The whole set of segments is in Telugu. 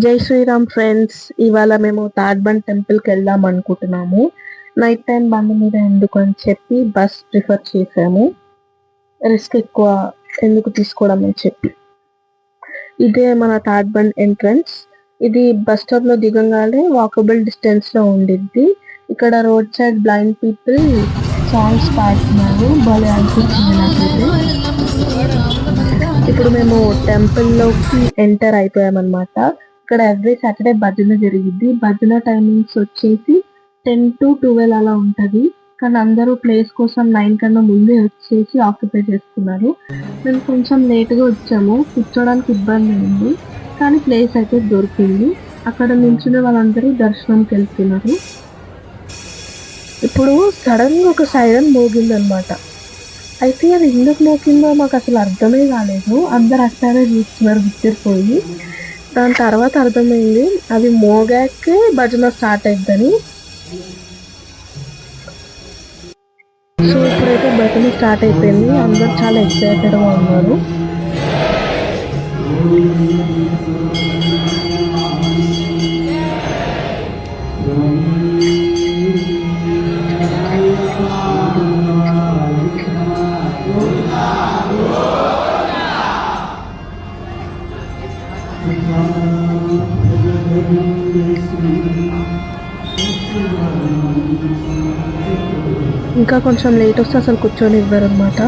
జై శ్రీరామ్ ఫ్రెండ్స్. ఇవాళ మేము తాడ్బండ్ టెంపుల్కి వెళ్దాం అనుకుంటున్నాము. నైట్ టైం బండి మీద ఎందుకు అని చెప్పి బస్ ప్రిఫర్ చేసాము. రిస్క్ ఎక్కువ ఎందుకు తీసుకోవడం అని చెప్పి. ఇదే మన తాడ్బండ్ ఎంట్రన్స్. ఇది బస్ స్టాప్ లో దిగంగానే వాకబుల్ డిస్టెన్స్ లో ఉండిద్ది. ఇక్కడ road side blind people songs పాడుతున్నారు. భలే అనిపించింది నాకైతే. ఇప్పుడు మేము టెంపుల్లోకి ఎంటర్ అయిపోయామన్నమాట. ఇక్కడ ఎవ్రీ సాటర్డే భజన జరిగిద్ది. భజన టైమింగ్స్ వచ్చేసి 10 to 12 అలా ఉంటది. కానీ అందరూ ప్లేస్ కోసం 9 కన్నా ముందే వచ్చేసి ఆక్యుపై చేసుకున్నారు. మేము కొంచెం లేట్గా వచ్చాము, కూర్చోడానికి ఇబ్బంది అయింది, కానీ ప్లేస్ అయితే దొరికింది. అక్కడ నిల్చునే వాళ్ళందరూ దర్శనంకి వెళ్తున్నారు. ఇప్పుడు సడన్ గా ఒక సైరన్ మోగిందనమాట. అయితే అది ఎందుకు మోగిందో మాకు అసలు అర్థమే కాలేదు. అందరు అట్టానే చూస్తున్నారు బిత్తిరిపోయి. దాని తర్వాత అర్థమైంది అది మోగాకే భజన స్టార్ట్ అయిద్దని. సో ఇప్పుడైతే భజన స్టార్ట్ అయిపోయింది. అందరు చాలా ఎక్సైటెడ్గా ఉన్నారు. ఇంకా కొంచెం లేట్ వస్తే అసలు కూర్చొని ఇవ్వరు అనమాట.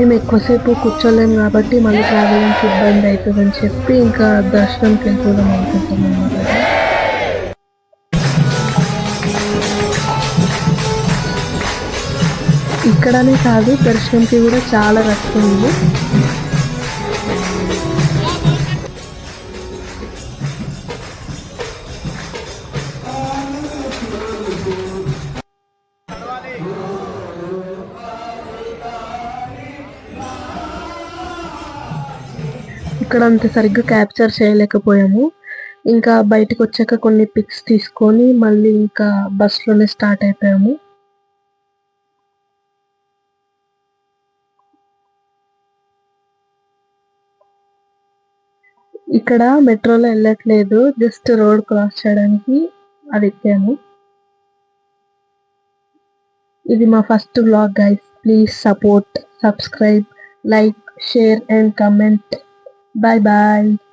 మేము ఎక్కువసేపు కూర్చోలేము కాబట్టి మళ్ళీ ట్రావెలింగ్కి ఇబ్బంది అవుతుందని చెప్పి ఇంకా దర్శనంకి వెళ్ళిపోదాం అనుకుంటున్నాం అన్నమాట. ఇక్కడనే కాదు, దర్శనంకి కూడా చాలా రష్ ఉంది. ఇక్కడ అంత సరిగ్గా క్యాప్చర్ చేయలేకపోయాము. ఇంకా బయటకు వచ్చాక కొన్ని పిక్స్ తీసుకొని మళ్ళీ ఇంకా బస్లోనే స్టార్ట్ అయిపోయాము. ఇక్కడ మెట్రోలో వెళ్ళట్లేదు, జస్ట్ రోడ్ క్రాస్ చేయడానికి అది ఎక్కాము. ఇది మా first vlog guys. Please support, subscribe, like, share and comment. Bye bye.